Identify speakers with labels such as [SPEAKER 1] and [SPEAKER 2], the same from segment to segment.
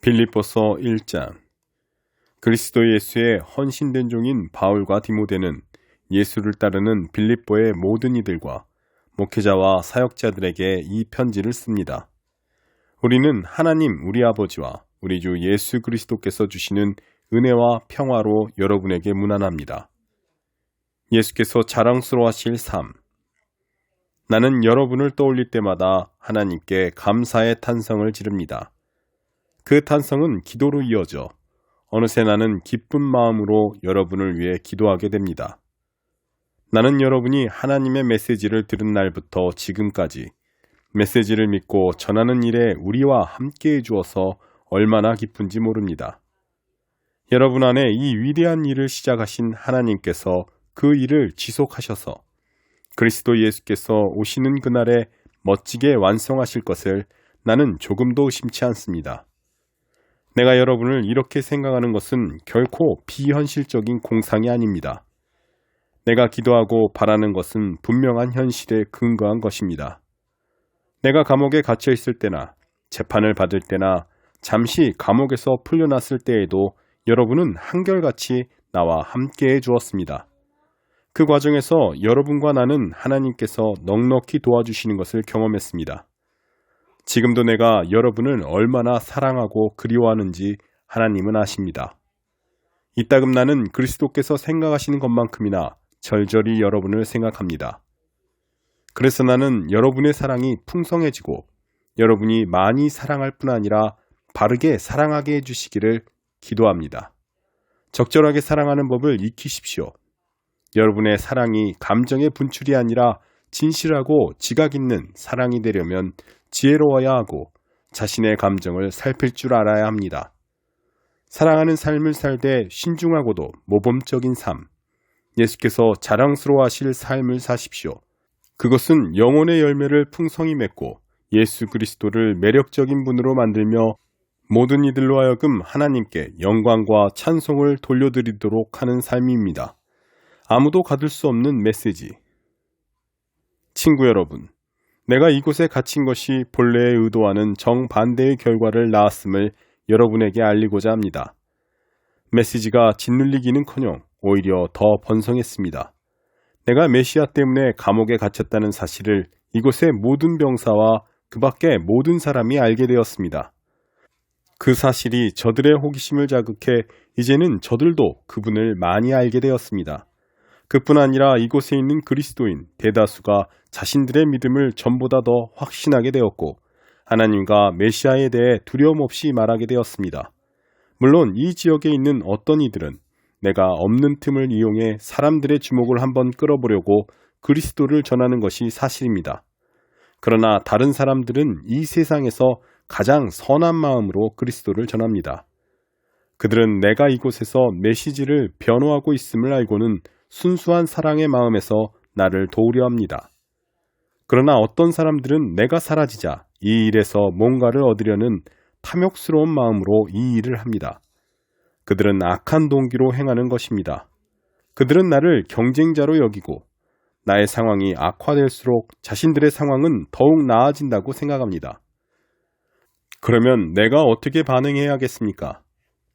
[SPEAKER 1] 빌립보서 1장. 그리스도 예수의 헌신된 종인 바울과 디모데는 예수를 따르는 빌립보의 모든 이들과 목회자와 사역자들에게 이 편지를 씁니다. 우리는 하나님 우리 아버지와 우리 주 예수 그리스도께서 주시는 은혜와 평화로 여러분에게 문안합니다. 예수께서 자랑스러워하실 삶. 나는 여러분을 떠올릴 때마다 하나님께 감사의 탄성을 지릅니다. 그 탄성은 기도로 이어져 어느새 나는 기쁜 마음으로 여러분을 위해 기도하게 됩니다. 나는 여러분이 하나님의 메시지를 들은 날부터 지금까지 메시지를 믿고 전하는 일에 우리와 함께해 주어서 얼마나 기쁜지 모릅니다. 여러분 안에 이 위대한 일을 시작하신 하나님께서 그 일을 지속하셔서 그리스도 예수께서 오시는 그날에 멋지게 완성하실 것을 나는 조금도 의심치 않습니다. 내가 여러분을 이렇게 생각하는 것은 결코 비현실적인 공상이 아닙니다. 내가 기도하고 바라는 것은 분명한 현실에 근거한 것입니다. 내가 감옥에 갇혀 있을 때나 재판을 받을 때나 잠시 감옥에서 풀려났을 때에도 여러분은 한결같이 나와 함께해 주었습니다. 그 과정에서 여러분과 나는 하나님께서 넉넉히 도와주시는 것을 경험했습니다. 지금도 내가 여러분을 얼마나 사랑하고 그리워하는지 하나님은 아십니다. 이따금 나는 그리스도께서 생각하시는 것만큼이나 절절히 여러분을 생각합니다. 그래서 나는 여러분의 사랑이 풍성해지고 여러분이 많이 사랑할 뿐 아니라 바르게 사랑하게 해주시기를 기도합니다. 적절하게 사랑하는 법을 익히십시오. 여러분의 사랑이 감정의 분출이 아니라 진실하고 지각 있는 사랑이 되려면 지혜로워야 하고 자신의 감정을 살필 줄 알아야 합니다. 사랑하는 삶을 살되 신중하고도 모범적인 삶, 예수께서 자랑스러워하실 삶을 사십시오. 그것은 영혼의 열매를 풍성히 맺고 예수 그리스도를 매력적인 분으로 만들며 모든 이들로 하여금 하나님께 영광과 찬송을 돌려드리도록 하는 삶입니다. 아무도 가둘 수 없는 메시지. 친구 여러분, 내가 이곳에 갇힌 것이 본래의 의도와는 정반대의 결과를 낳았음을 여러분에게 알리고자 합니다. 메시지가 짓눌리기는커녕 오히려 더 번성했습니다. 내가 메시아 때문에 감옥에 갇혔다는 사실을 이곳의 모든 병사와 그 밖의 모든 사람이 알게 되었습니다. 그 사실이 저들의 호기심을 자극해 이제는 저들도 그분을 많이 알게 되었습니다. 그뿐 아니라 이곳에 있는 그리스도인 대다수가 자신들의 믿음을 전보다 더 확신하게 되었고 하나님과 메시아에 대해 두려움 없이 말하게 되었습니다. 물론 이 지역에 있는 어떤 이들은 내가 없는 틈을 이용해 사람들의 주목을 한번 끌어보려고 그리스도를 전하는 것이 사실입니다. 그러나 다른 사람들은 이 세상에서 가장 선한 마음으로 그리스도를 전합니다. 그들은 내가 이곳에서 메시지를 변호하고 있음을 알고는 순수한 사랑의 마음에서 나를 도우려 합니다. 그러나 어떤 사람들은 내가 사라지자 이 일에서 뭔가를 얻으려는 탐욕스러운 마음으로 이 일을 합니다. 그들은 악한 동기로 행하는 것입니다. 그들은 나를 경쟁자로 여기고 나의 상황이 악화될수록 자신들의 상황은 더욱 나아진다고 생각합니다. 그러면 내가 어떻게 반응해야겠습니까?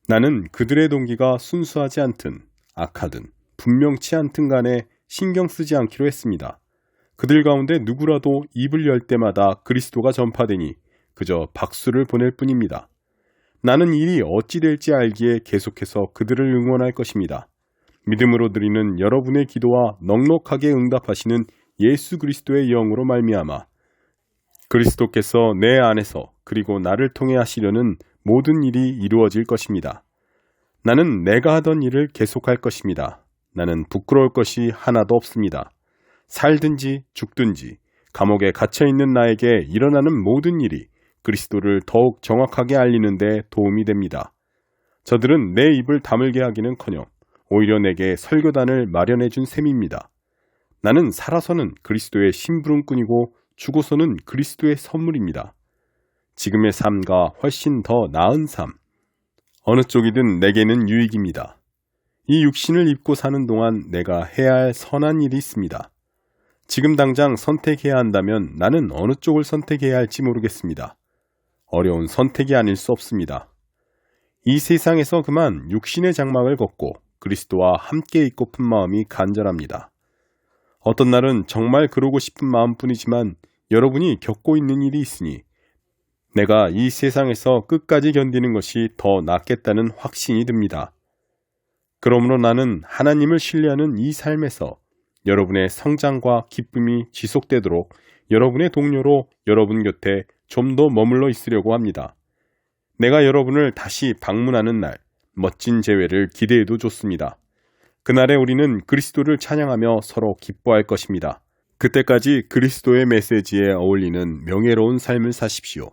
[SPEAKER 1] 나는 그들의 동기가 순수하지 않든 악하든 분명치 않든 간에 신경 쓰지 않기로 했습니다. 그들 가운데 누구라도 입을 열 때마다 그리스도가 전파되니 그저 박수를 보낼 뿐입니다. 나는 일이 어찌 될지 알기에 계속해서 그들을 응원할 것입니다. 믿음으로 드리는 여러분의 기도와 넉넉하게 응답하시는 예수 그리스도의 영으로 말미암아 그리스도께서 내 안에서 그리고 나를 통해 하시려는 모든 일이 이루어질 것입니다. 나는 내가 하던 일을 계속할 것입니다. 나는 부끄러울 것이 하나도 없습니다. 살든지 죽든지 감옥에 갇혀있는 나에게 일어나는 모든 일이 그리스도를 더욱 정확하게 알리는 데 도움이 됩니다. 저들은 내 입을 다물게 하기는커녕 오히려 내게 설교단을 마련해 준 셈입니다. 나는 살아서는 그리스도의 심부름꾼이고 죽어서는 그리스도의 선물입니다. 지금의 삶과 훨씬 더 나은 삶, 어느 쪽이든 내게는 유익입니다. 이 육신을 입고 사는 동안 내가 해야 할 선한 일이 있습니다. 지금 당장 선택해야 한다면 나는 어느 쪽을 선택해야 할지 모르겠습니다. 어려운 선택이 아닐 수 없습니다. 이 세상에서 그만 육신의 장막을 걷고 그리스도와 함께 있고픈 마음이 간절합니다. 어떤 날은 정말 그러고 싶은 마음뿐이지만 여러분이 겪고 있는 일이 있으니 내가 이 세상에서 끝까지 견디는 것이 더 낫겠다는 확신이 듭니다. 그러므로 나는 하나님을 신뢰하는 이 삶에서 여러분의 성장과 기쁨이 지속되도록 여러분의 동료로 여러분 곁에 좀 더 머물러 있으려고 합니다. 내가 여러분을 다시 방문하는 날, 멋진 재회를 기대해도 좋습니다. 그날에 우리는 그리스도를 찬양하며 서로 기뻐할 것입니다. 그때까지 그리스도의 메시지에 어울리는 명예로운 삶을 사십시오.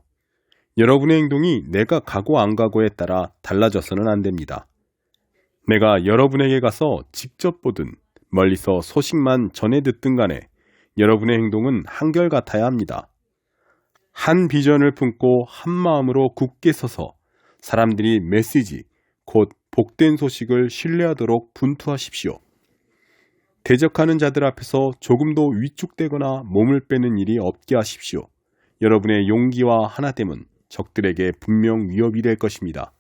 [SPEAKER 1] 여러분의 행동이 내가 가고 안 가고에 따라 달라져서는 안 됩니다. 내가 여러분에게 가서 직접 보든 멀리서 소식만 전해 듣든 간에 여러분의 행동은 한결같아야 합니다. 한 비전을 품고 한 마음으로 굳게 서서 사람들이 메시지, 곧 복된 소식을 신뢰하도록 분투하십시오. 대적하는 자들 앞에서 조금도 위축되거나 몸을 빼는 일이 없게 하십시오. 여러분의 용기와 하나됨은 적들에게 분명 위협이 될 것입니다.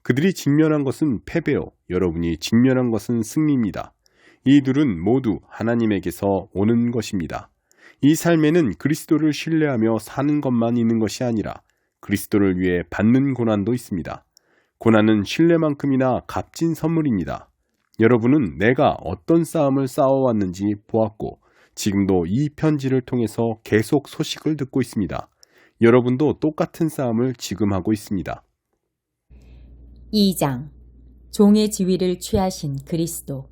[SPEAKER 1] 그들이 직면한 것은 패배요, 여러분이 직면한 것은 승리입니다. 이 둘은 모두 하나님에게서 오는 것입니다. 이 삶에는 그리스도를 신뢰하며 사는 것만 있는 것이 아니라 그리스도를 위해 받는 고난도 있습니다. 고난은 신뢰만큼이나 값진 선물입니다. 여러분은 내가 어떤 싸움을 싸워왔는지 보았고 지금도 이 편지를 통해서 계속 소식을 듣고 있습니다. 여러분도 똑같은 싸움을 지금 하고 있습니다.
[SPEAKER 2] 2장 종의 지위를 취하신 그리스도.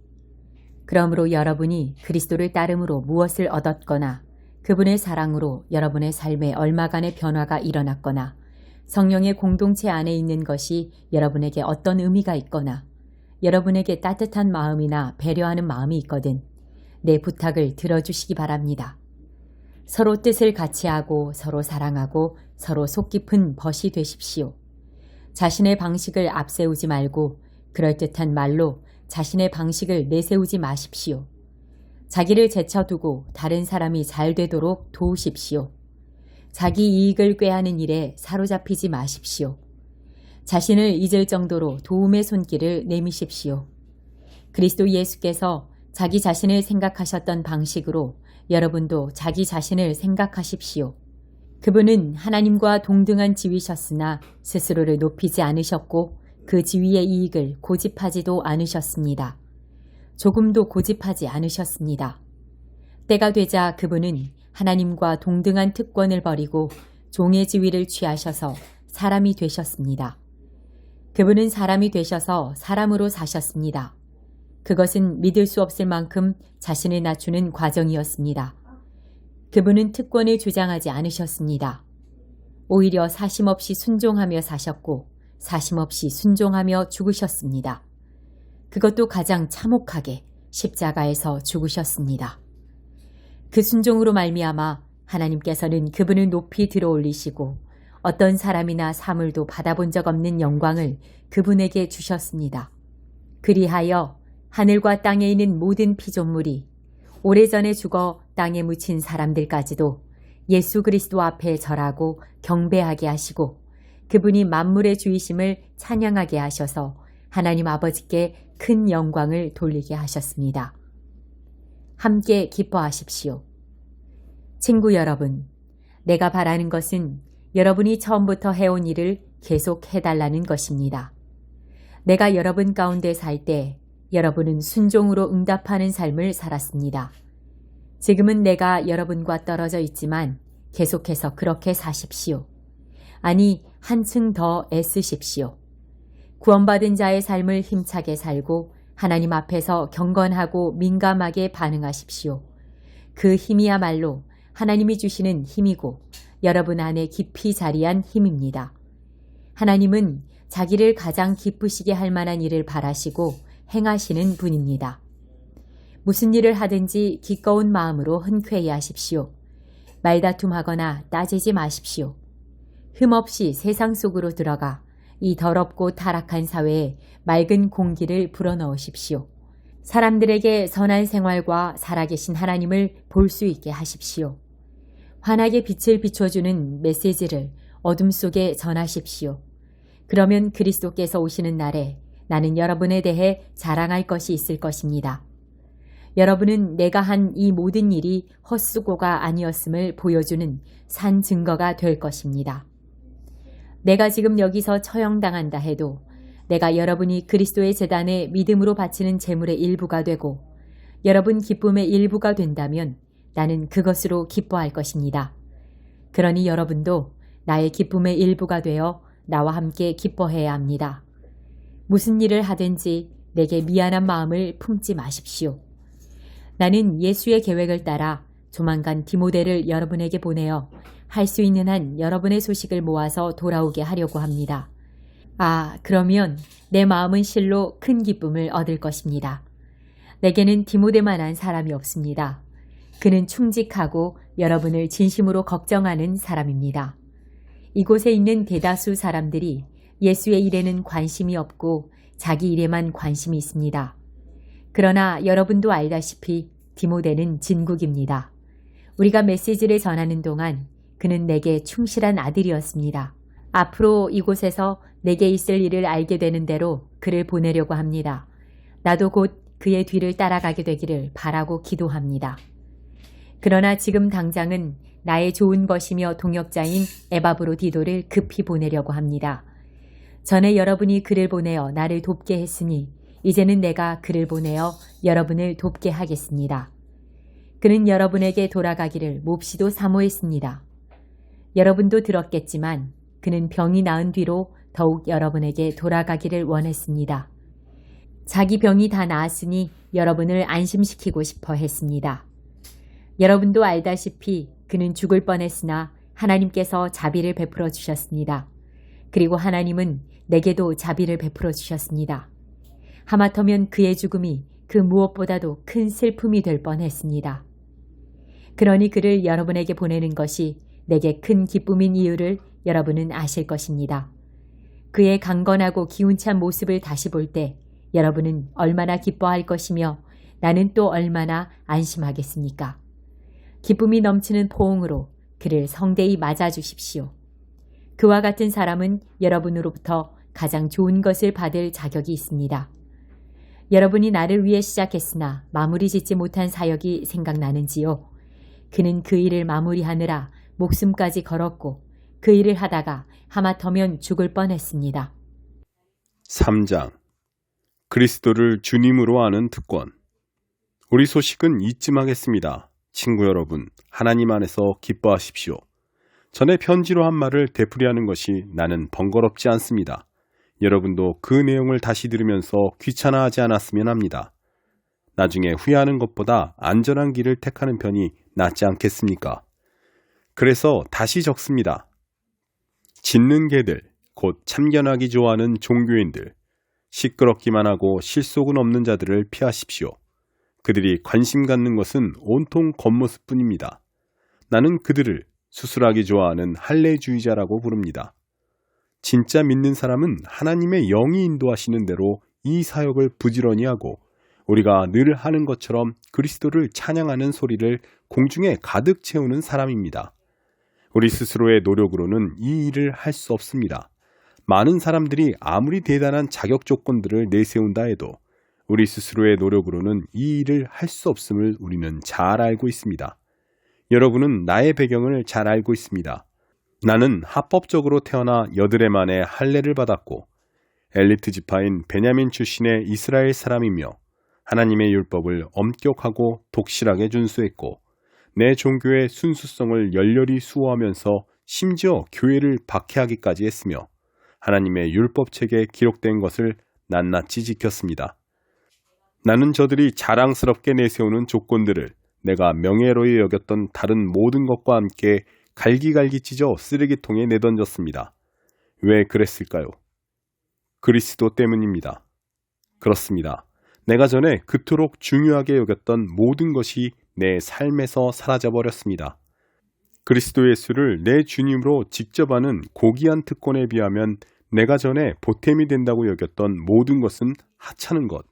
[SPEAKER 2] 그러므로 여러분이 그리스도를 따름으로 무엇을 얻었거나 그분의 사랑으로 여러분의 삶에 얼마간의 변화가 일어났거나 성령의 공동체 안에 있는 것이 여러분에게 어떤 의미가 있거나 여러분에게 따뜻한 마음이나 배려하는 마음이 있거든 내 부탁을 들어주시기 바랍니다. 서로 뜻을 같이 하고 서로 사랑하고 서로 속 깊은 벗이 되십시오. 자신의 방식을 앞세우지 말고 그럴듯한 말로 자신의 방식을 내세우지 마십시오. 자기를 제쳐두고 다른 사람이 잘 되도록 도우십시오. 자기 이익을 꾀하는 일에 사로잡히지 마십시오. 자신을 잊을 정도로 도움의 손길을 내미십시오. 그리스도 예수께서 자기 자신을 생각하셨던 방식으로 여러분도 자기 자신을 생각하십시오. 그분은 하나님과 동등한 지위셨으나 스스로를 높이지 않으셨고 그 지위의 이익을 고집하지도 않으셨습니다. 조금도 고집하지 않으셨습니다. 때가 되자 그분은 하나님과 동등한 특권을 버리고 종의 지위를 취하셔서 사람이 되셨습니다. 그분은 사람이 되셔서 사람으로 사셨습니다. 그것은 믿을 수 없을 만큼 자신을 낮추는 과정이었습니다. 그분은 특권을 주장하지 않으셨습니다. 오히려 사심없이 순종하며 사셨고 사심없이 순종하며 죽으셨습니다. 그것도 가장 참혹하게 십자가에서 죽으셨습니다. 그 순종으로 말미암아 하나님께서는 그분을 높이 들어올리시고 어떤 사람이나 사물도 받아본 적 없는 영광을 그분에게 주셨습니다. 그리하여 하늘과 땅에 있는 모든 피조물이 오래전에 죽어 땅에 묻힌 사람들까지도 예수 그리스도 앞에 절하고 경배하게 하시고 그분이 만물의 주이심을 찬양하게 하셔서 하나님 아버지께 큰 영광을 돌리게 하셨습니다. 함께 기뻐하십시오. 친구 여러분, 내가 바라는 것은 여러분이 처음부터 해온 일을 계속 해달라는 것입니다. 내가 여러분 가운데 살 때 여러분은 순종으로 응답하는 삶을 살았습니다. 지금은 내가 여러분과 떨어져 있지만 계속해서 그렇게 사십시오. 아니, 한층 더 애쓰십시오. 구원받은 자의 삶을 힘차게 살고 하나님 앞에서 경건하고 민감하게 반응하십시오. 그 힘이야말로 하나님이 주시는 힘이고 여러분 안에 깊이 자리한 힘입니다. 하나님은 자기를 가장 기쁘시게 할 만한 일을 바라시고 행하시는 분입니다. 무슨 일을 하든지 기꺼운 마음으로 흔쾌히 하십시오. 말다툼하거나 따지지 마십시오. 흠없이 세상 속으로 들어가 이 더럽고 타락한 사회에 맑은 공기를 불어넣으십시오. 사람들에게 선한 생활과 살아계신 하나님을 볼 수 있게 하십시오. 환하게 빛을 비춰주는 메시지를 어둠 속에 전하십시오. 그러면 그리스도께서 오시는 날에 나는 여러분에 대해 자랑할 것이 있을 것입니다. 여러분은 내가 한 이 모든 일이 헛수고가 아니었음을 보여주는 산 증거가 될 것입니다. 내가 지금 여기서 처형당한다 해도 내가 여러분이 그리스도의 제단에 믿음으로 바치는 제물의 일부가 되고 여러분 기쁨의 일부가 된다면 나는 그것으로 기뻐할 것입니다. 그러니 여러분도 나의 기쁨의 일부가 되어 나와 함께 기뻐해야 합니다. 무슨 일을 하든지 내게 미안한 마음을 품지 마십시오. 나는 예수의 계획을 따라 조만간 디모데를 여러분에게 보내어 할 수 있는 한 여러분의 소식을 모아서 돌아오게 하려고 합니다. 그러면 내 마음은 실로 큰 기쁨을 얻을 것입니다. 내게는 디모데만한 사람이 없습니다. 그는 충직하고 여러분을 진심으로 걱정하는 사람입니다. 이곳에 있는 대다수 사람들이 예수의 일에는 관심이 없고 자기 일에만 관심이 있습니다. 그러나 여러분도 알다시피 디모데는 진국입니다. 우리가 메시지를 전하는 동안 그는 내게 충실한 아들이었습니다. 앞으로 이곳에서 내게 있을 일을 알게 되는 대로 그를 보내려고 합니다. 나도 곧 그의 뒤를 따라가게 되기를 바라고 기도합니다. 그러나 지금 당장은 나의 좋은 것이며 동역자인 에바브로디도를 급히 보내려고 합니다. 전에 여러분이 그를 보내어 나를 돕게 했으니 이제는 내가 그를 보내어 여러분을 돕게 하겠습니다. 그는 여러분에게 돌아가기를 몹시도 사모했습니다. 여러분도 들었겠지만 그는 병이 나은 뒤로 더욱 여러분에게 돌아가기를 원했습니다. 자기 병이 다 나았으니 여러분을 안심시키고 싶어 했습니다. 여러분도 알다시피 그는 죽을 뻔했으나 하나님께서 자비를 베풀어 주셨습니다. 그리고 하나님은 내게도 자비를 베풀어 주셨습니다. 하마터면 그의 죽음이 그 무엇보다도 큰 슬픔이 될 뻔했습니다. 그러니 그를 여러분에게 보내는 것이 내게 큰 기쁨인 이유를 여러분은 아실 것입니다. 그의 강건하고 기운찬 모습을 다시 볼 때 여러분은 얼마나 기뻐할 것이며 나는 또 얼마나 안심하겠습니까? 기쁨이 넘치는 포옹으로 그를 성대히 맞아주십시오. 그와 같은 사람은 여러분으로부터 가장 좋은 것을 받을 자격이 있습니다. 여러분이 나를 위해 시작했으나 마무리 짓지 못한 사역이 생각나는지요? 그는 그 일을 마무리하느라 목숨까지 걸었고 그 일을 하다가 하마터면 죽을 뻔했습니다.
[SPEAKER 1] 3장 그리스도를 주님으로 아는 특권. 우리 소식은 이쯤 하겠습니다. 친구 여러분, 하나님 안에서 기뻐하십시오. 전에 편지로 한 말을 되풀이하는 것이 나는 번거롭지 않습니다. 여러분도 그 내용을 다시 들으면서 귀찮아하지 않았으면 합니다. 나중에 후회하는 것보다 안전한 길을 택하는 편이 낫지 않겠습니까? 그래서 다시 적습니다. 짖는 개들, 곧 참견하기 좋아하는 종교인들, 시끄럽기만 하고 실속은 없는 자들을 피하십시오. 그들이 관심 갖는 것은 온통 겉모습뿐입니다. 나는 그들을 수술하기 좋아하는 할례주의자라고 부릅니다. 진짜 믿는 사람은 하나님의 영이 인도하시는 대로 이 사역을 부지런히 하고 우리가 늘 하는 것처럼 그리스도를 찬양하는 소리를 공중에 가득 채우는 사람입니다. 우리 스스로의 노력으로는 이 일을 할 수 없습니다. 많은 사람들이 아무리 대단한 자격 조건들을 내세운다 해도 우리 스스로의 노력으로는 이 일을 할 수 없음을 우리는 잘 알고 있습니다. 여러분은 나의 배경을 잘 알고 있습니다. 나는 합법적으로 태어나 8해 만에 할례를 받았고 엘리트 지파인 베냐민 출신의 이스라엘 사람이며 하나님의 율법을 엄격하고 독실하게 준수했고 내 종교의 순수성을 열렬히 수호하면서 심지어 교회를 박해하기까지 했으며 하나님의 율법책에 기록된 것을 낱낱이 지켰습니다. 나는 저들이 자랑스럽게 내세우는 조건들을 내가 명예로이 여겼던 다른 모든 것과 함께 갈기갈기 찢어 쓰레기통에 내던졌습니다. 왜 그랬을까요? 그리스도 때문입니다. 그렇습니다. 내가 전에 그토록 중요하게 여겼던 모든 것이 내 삶에서 사라져버렸습니다. 그리스도 예수를 내 주님으로 직접 아는 고귀한 특권에 비하면 내가 전에 보탬이 된다고 여겼던 모든 것은 하찮은 것,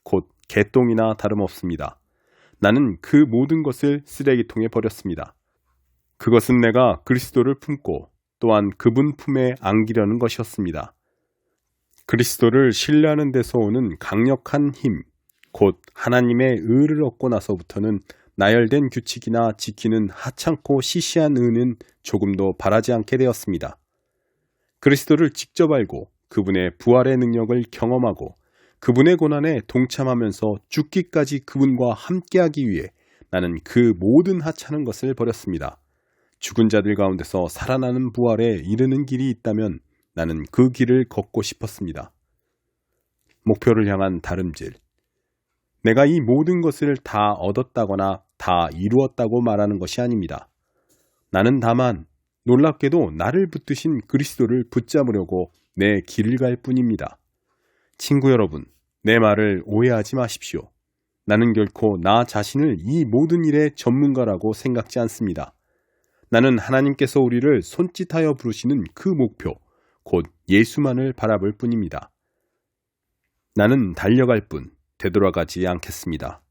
[SPEAKER 1] 곧 개똥이나 다름없습니다. 나는 그 모든 것을 쓰레기통에 버렸습니다. 그것은 내가 그리스도를 품고 또한 그분 품에 안기려는 것이었습니다. 그리스도를 신뢰하는 데서 오는 강력한 힘, 곧 하나님의 의를 얻고 나서부터는 나열된 규칙이나 지키는 하찮고 시시한 의는 조금도 바라지 않게 되었습니다. 그리스도를 직접 알고 그분의 부활의 능력을 경험하고 그분의 고난에 동참하면서 죽기까지 그분과 함께하기 위해 나는 그 모든 하찮은 것을 버렸습니다. 죽은 자들 가운데서 살아나는 부활에 이르는 길이 있다면 나는 그 길을 걷고 싶었습니다. 목표를 향한 다름질. 내가 이 모든 것을 다 얻었다거나 다 이루었다고 말하는 것이 아닙니다. 나는 다만 놀랍게도 나를 붙드신 그리스도를 붙잡으려고 내 길을 갈 뿐입니다. 친구 여러분, 내 말을 오해하지 마십시오. 나는 결코 나 자신을 이 모든 일의 전문가라고 생각지 않습니다. 나는 하나님께서 우리를 손짓하여 부르시는 그 목표, 곧 예수만을 바라볼 뿐입니다. 나는 달려갈 뿐 되돌아가지 않겠습니다.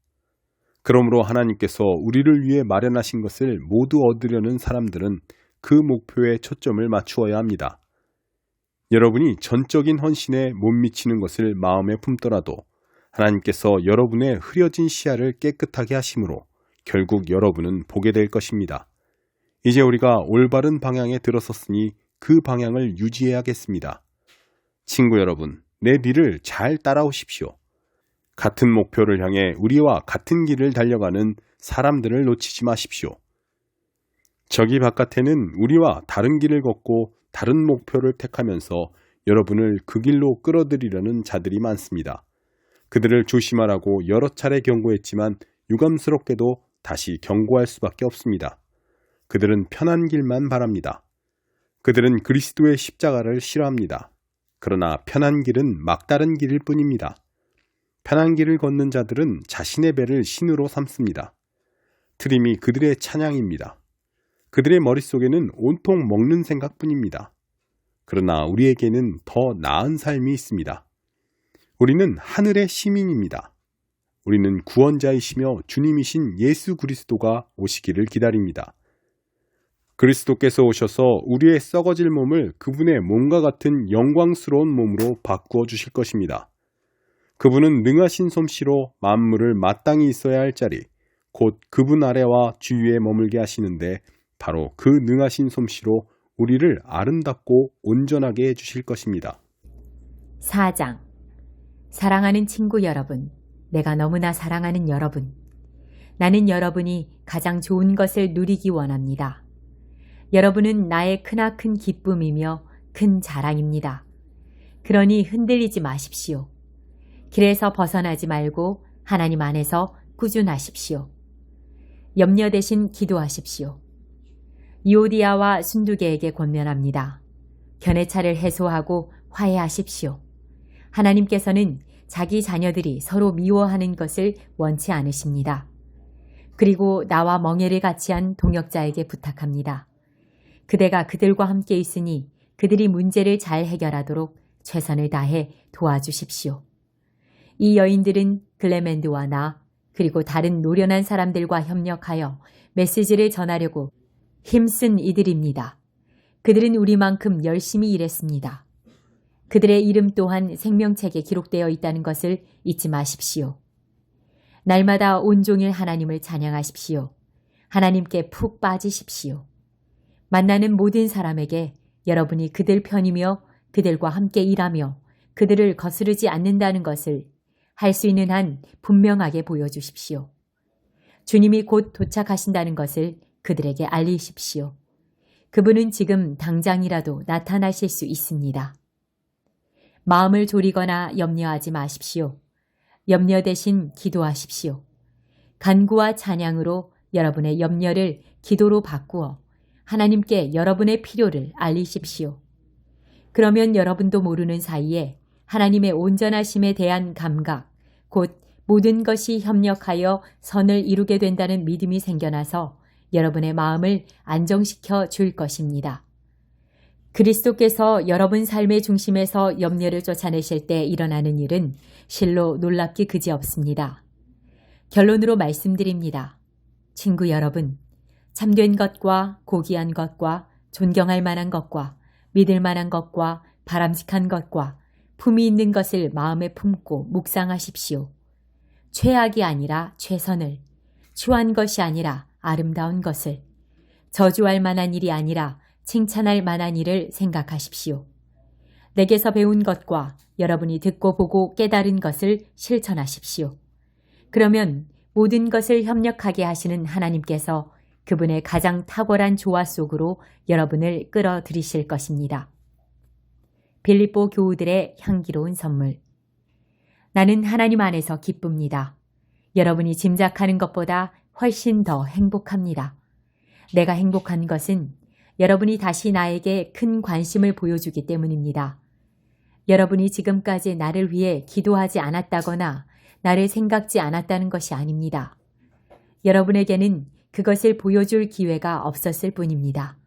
[SPEAKER 1] 그러므로 하나님께서 우리를 위해 마련하신 것을 모두 얻으려는 사람들은 그 목표에 초점을 맞추어야 합니다. 여러분이 전적인 헌신에 못 미치는 것을 마음에 품더라도 하나님께서 여러분의 흐려진 시야를 깨끗하게 하심으로 결국 여러분은 보게 될 것입니다. 이제 우리가 올바른 방향에 들어섰으니 그 방향을 유지해야겠습니다. 친구 여러분, 내 뒤를 잘 따라오십시오. 같은 목표를 향해 우리와 같은 길을 달려가는 사람들을 놓치지 마십시오. 저기 바깥에는 우리와 다른 길을 걷고 다른 목표를 택하면서 여러분을 그 길로 끌어들이려는 자들이 많습니다. 그들을 조심하라고 여러 차례 경고했지만 유감스럽게도 다시 경고할 수밖에 없습니다. 그들은 편한 길만 바랍니다. 그들은 그리스도의 십자가를 싫어합니다. 그러나 편한 길은 막다른 길일 뿐입니다. 편한 길을 걷는 자들은 자신의 배를 신으로 삼습니다. 트림이 그들의 찬양입니다. 그들의 머릿속에는 온통 먹는 생각뿐입니다. 그러나 우리에게는 더 나은 삶이 있습니다. 우리는 하늘의 시민입니다. 우리는 구원자이시며 주님이신 예수 그리스도가 오시기를 기다립니다. 그리스도께서 오셔서 우리의 썩어질 몸을 그분의 몸과 같은 영광스러운 몸으로 바꾸어 주실 것입니다. 그분은 능하신 솜씨로 만물을 마땅히 있어야 할 자리, 곧 그분 아래와 주위에 머물게 하시는데 바로 그 능하신 솜씨로 우리를 아름답고 온전하게 해주실 것입니다.
[SPEAKER 2] 4장. 사랑하는 친구 여러분, 내가 너무나 사랑하는 여러분, 나는 여러분이 가장 좋은 것을 누리기 원합니다. 여러분은 나의 크나큰 기쁨이며 큰 자랑입니다. 그러니 흔들리지 마십시오. 길에서 벗어나지 말고 하나님 안에서 꾸준하십시오. 염려 대신 기도하십시오. 유오디아와 순두계에게 권면합니다. 견해차를 해소하고 화해하십시오. 하나님께서는 자기 자녀들이 서로 미워하는 것을 원치 않으십니다. 그리고 나와 멍에를 같이 한 동역자에게 부탁합니다. 그대가 그들과 함께 있으니 그들이 문제를 잘 해결하도록 최선을 다해 도와주십시오. 이 여인들은 글레멘드와 나 그리고 다른 노련한 사람들과 협력하여 메시지를 전하려고 힘쓴 이들입니다. 그들은 우리만큼 열심히 일했습니다. 그들의 이름 또한 생명책에 기록되어 있다는 것을 잊지 마십시오. 날마다 온종일 하나님을 찬양하십시오. 하나님께 푹 빠지십시오. 만나는 모든 사람에게 여러분이 그들 편이며 그들과 함께 일하며 그들을 거스르지 않는다는 것을 할 수 있는 한 분명하게 보여주십시오. 주님이 곧 도착하신다는 것을 그들에게 알리십시오. 그분은 지금 당장이라도 나타나실 수 있습니다. 마음을 졸이거나 염려하지 마십시오. 염려 대신 기도하십시오. 간구와 찬양으로 여러분의 염려를 기도로 바꾸어 하나님께 여러분의 필요를 알리십시오. 그러면 여러분도 모르는 사이에 하나님의 온전하심에 대한 감각, 곧 모든 것이 협력하여 선을 이루게 된다는 믿음이 생겨나서 여러분의 마음을 안정시켜 줄 것입니다. 그리스도께서 여러분 삶의 중심에서 염려를 쫓아내실 때 일어나는 일은 실로 놀랍기 그지없습니다. 결론으로 말씀드립니다. 친구 여러분, 참된 것과 고귀한 것과 존경할 만한 것과 믿을 만한 것과 바람직한 것과 품이 있는 것을 마음에 품고 묵상하십시오. 최악이 아니라 최선을, 추한 것이 아니라 아름다운 것을, 저주할 만한 일이 아니라 칭찬할 만한 일을 생각하십시오. 내게서 배운 것과 여러분이 듣고 보고 깨달은 것을 실천하십시오. 그러면 모든 것을 협력하게 하시는 하나님께서 그분의 가장 탁월한 조화 속으로 여러분을 끌어들이실 것입니다. 빌립보 교우들의 향기로운 선물. 나는 하나님 안에서 기쁩니다. 여러분이 짐작하는 것보다 훨씬 더 행복합니다. 내가 행복한 것은 여러분이 다시 나에게 큰 관심을 보여주기 때문입니다. 여러분이 지금까지 나를 위해 기도하지 않았다거나 나를 생각지 않았다는 것이 아닙니다. 여러분에게는 그것을 보여줄 기회가 없었을 뿐입니다.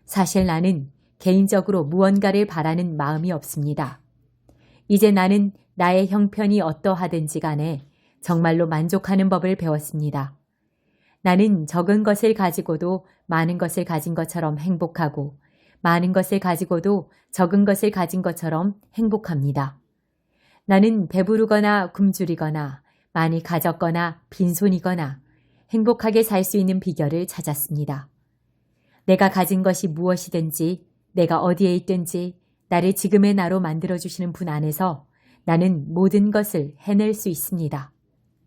[SPEAKER 2] 사실 나는 개인적으로 무언가를 바라는 마음이 없습니다. 이제 나는 나의 형편이 어떠하든지 간에 정말로 만족하는 법을 배웠습니다. 나는 적은 것을 가지고도 많은 것을 가진 것처럼 행복하고 많은 것을 가지고도 적은 것을 가진 것처럼 행복합니다. 나는 배부르거나 굶주리거나 많이 가졌거나 빈손이거나 행복하게 살 수 있는 비결을 찾았습니다. 내가 가진 것이 무엇이든지 내가 어디에 있든지 나를 지금의 나로 만들어주시는 분 안에서 나는 모든 것을 해낼 수 있습니다.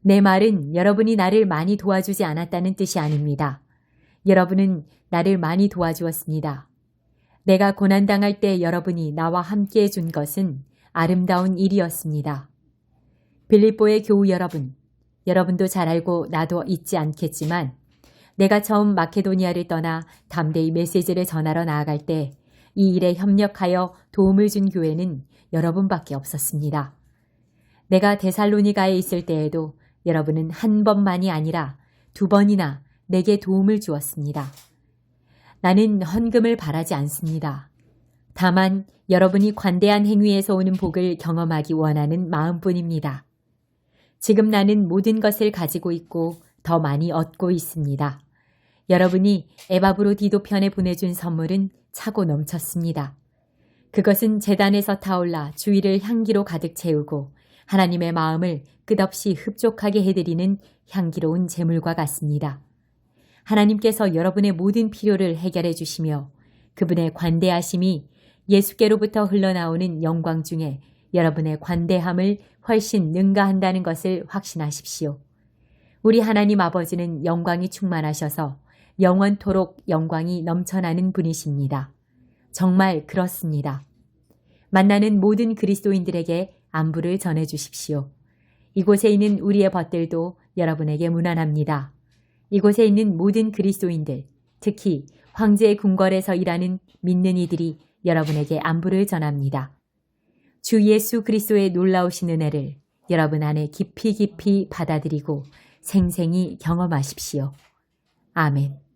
[SPEAKER 2] 내 말은 여러분이 나를 많이 도와주지 않았다는 뜻이 아닙니다. 여러분은 나를 많이 도와주었습니다. 내가 고난당할 때 여러분이 나와 함께 해준 것은 아름다운 일이었습니다. 빌립보의 교우 여러분, 여러분도 잘 알고 나도 잊지 않겠지만 내가 처음 마케도니아를 떠나 담대히 메시지를 전하러 나아갈 때 이 일에 협력하여 도움을 준 교회는 여러분밖에 없었습니다. 내가 데살로니가에 있을 때에도 여러분은 한 번만이 아니라 2번이나 내게 도움을 주었습니다. 나는 헌금을 바라지 않습니다. 다만 여러분이 관대한 행위에서 오는 복을 경험하기 원하는 마음뿐입니다. 지금 나는 모든 것을 가지고 있고 더 많이 얻고 있습니다. 여러분이 에바브로디도 편에 보내준 선물은 차고 넘쳤습니다. 그것은 제단에서 타올라 주위를 향기로 가득 채우고 하나님의 마음을 끝없이 흡족하게 해드리는 향기로운 제물과 같습니다. 하나님께서 여러분의 모든 필요를 해결해 주시며 그분의 관대하심이 예수께로부터 흘러나오는 영광 중에 여러분의 관대함을 훨씬 능가한다는 것을 확신하십시오. 우리 하나님 아버지는 영광이 충만하셔서 영원토록 영광이 넘쳐나는 분이십니다. 정말 그렇습니다. 만나는 모든 그리스도인들에게 안부를 전해 주십시오. 이곳에 있는 우리의 벗들도 여러분에게 문안합니다. 이곳에 있는 모든 그리스도인들, 특히 황제의 궁궐에서 일하는 믿는 이들이 여러분에게 안부를 전합니다. 주 예수 그리스도의 놀라우신 은혜를 여러분 안에 깊이 깊이 받아들이고 생생히 경험하십시오. 아멘.